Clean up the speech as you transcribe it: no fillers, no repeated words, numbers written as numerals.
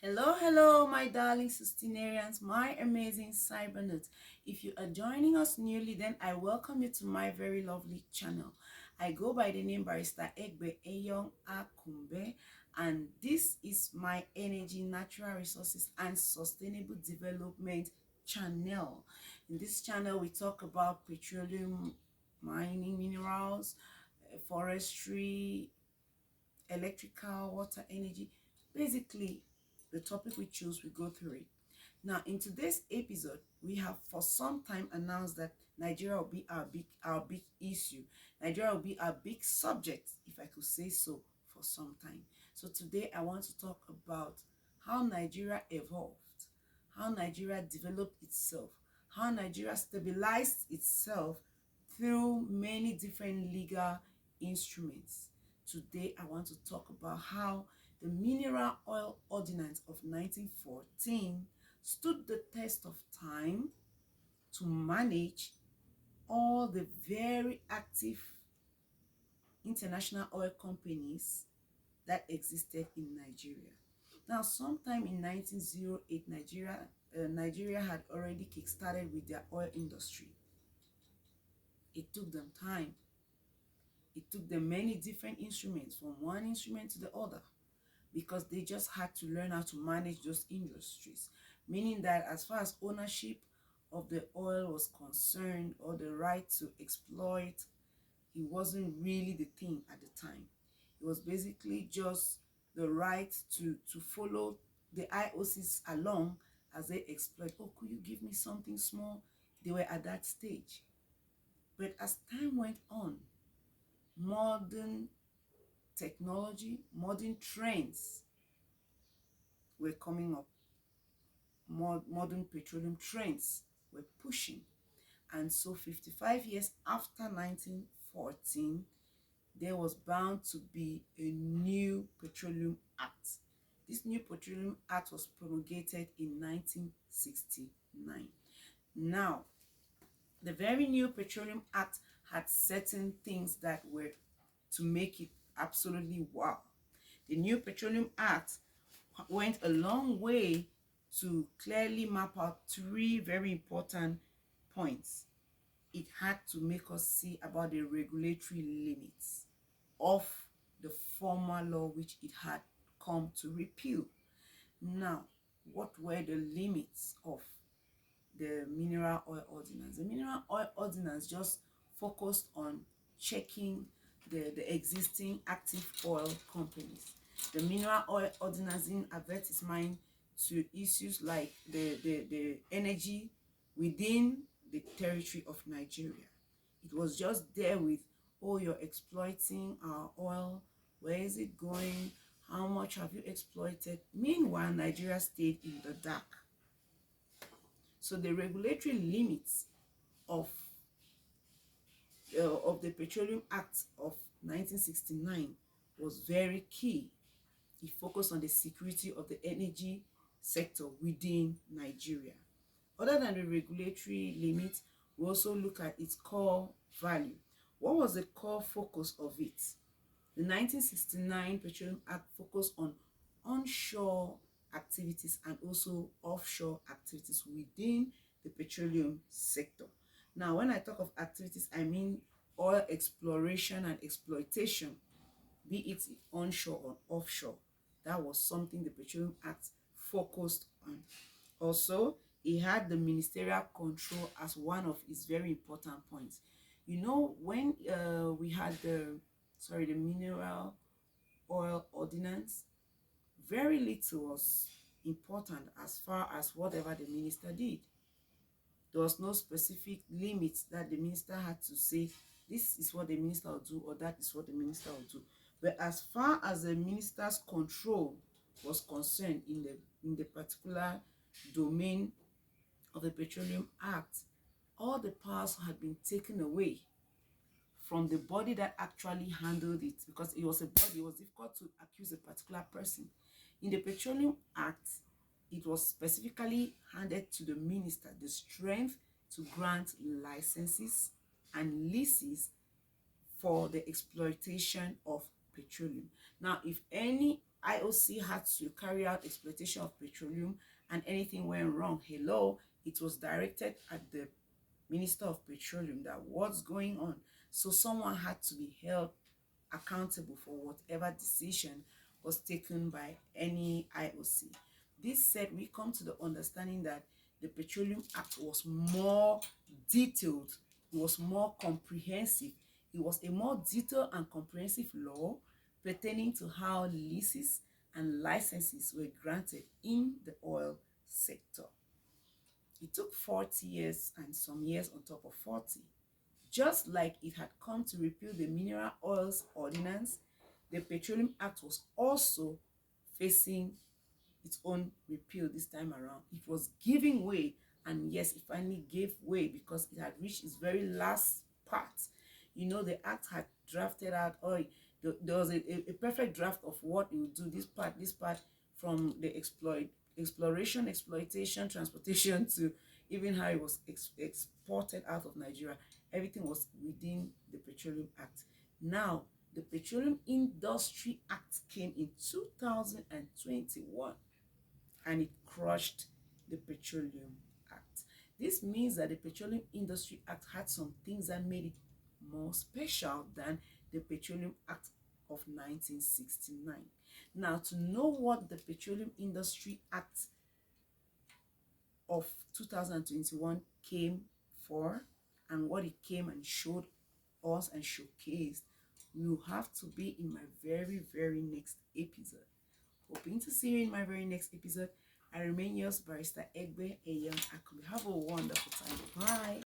Hello, my darling Sustinarians, my amazing cybernauts. If you are joining us newly, then I welcome you to my very lovely channel. I go by the name Barrister Egbe Eyong Akumbe, and this is my energy, natural resources, and sustainable development channel. In this channel, we talk about petroleum, mining, minerals, forestry, electrical, water, energy. Basically, the topic we choose, we go through it. Now, in today's episode, we have for some time announced that Nigeria will be our big issue. Nigeria will be our big subject, if I could say so, for some time. So today, I want to talk about how Nigeria evolved, how Nigeria developed itself, how Nigeria stabilized itself through many different legal instruments. Today, I want to talk about how the Mineral Oil Ordinance of 1914 stood the test of time to manage all the very active international oil companies that existed in Nigeria. Now, sometime in 1908, Nigeria had already kickstarted with their oil industry. It took them time. It took them many different instruments, from one instrument to the other, because they just had to learn how to manage those industries. Meaning that as far as ownership of the oil was concerned, or the right to exploit, it wasn't really the thing at the time. It was basically just the right to follow the IOCs along as they exploit. Oh, could you give me something small? They were at that stage. But as time went on, modern technology, modern trends were coming up. Modern petroleum trends were pushing. And so 55 years after 1914, there was bound to be a new Petroleum Act. This new Petroleum Act was promulgated in 1969. Now, the very new Petroleum Act had certain things that were to make it absolutely wow. The new Petroleum Act went a long way to clearly map out three very important points. It had to make us see about the regulatory limits of the former law which it had come to repeal. Now, what were the limits of the Mineral Oil Ordinance? The Mineral Oil Ordinance just focused on checking the existing active oil companies. The Mineral Oil Ordinance didn't avert its mind to issues like the energy within the territory of Nigeria. It was just there with, oh, you're exploiting our oil. Where is it going? How much have you exploited? Meanwhile, Nigeria stayed in the dark. So the regulatory limits of the Petroleum Act of 1969 was very key. It focused on the security of the energy sector within Nigeria. Other than the regulatory limits, we also look at its core value. What was the core focus of it? The 1969 Petroleum Act focused on onshore activities and also offshore activities within the petroleum sector. Now, when I talk of activities, I mean oil exploration and exploitation, be it onshore or offshore. That was something the Petroleum Act focused on. Also, it had the ministerial control as one of its very important points. You know, when we had the Mineral Oil Ordinance, very little was important as far as whatever the minister did. There was no specific limits that the minister had to say, this is what the minister will do, or that is what the minister will do. But as far as the minister's control was concerned in the particular domain of the Petroleum Act, all the powers had been taken away from the body that actually handled it, because it was a body. It was difficult to accuse a particular person. In the Petroleum Act, it was specifically handed to the minister the strength to grant licenses and leases for the exploitation of petroleum. Now, if any IOC had to carry out exploitation of petroleum, and anything went wrong, hello, it was directed at the Minister of Petroleum that what's going on. So someone had to be held accountable for whatever decision was taken by any IOC. This said, we come to the understanding that the Petroleum Act was more detailed, it was more comprehensive, it was a more detailed and comprehensive law pertaining to how leases and licenses were granted in the oil sector. It took 40 years and some years on top of 40. Just like it had come to repeal the Mineral Oils Ordinance, the Petroleum Act was also facing its own repeal this time around. It was giving way, and yes, it finally gave way because it had reached its very last part. You know, the act had drafted out, or there was a perfect draft of what it would do, this part, from the exploration, exploitation, transportation, to even how it was exported out of Nigeria. Everything was within the Petroleum Act. Now, the Petroleum Industry Act came in 2021, and it crushed the Petroleum Act. This means that the Petroleum Industry Act had some things that made it more special than the Petroleum Act of 1969. Now, to know what the Petroleum Industry Act of 2021 came for and what it came and showed us and showcased, you have to be in my very next episode. Hoping to see you in my very next episode. I remain yours, Barrister Egbe Eyem Akubi. Have a wonderful time. Bye.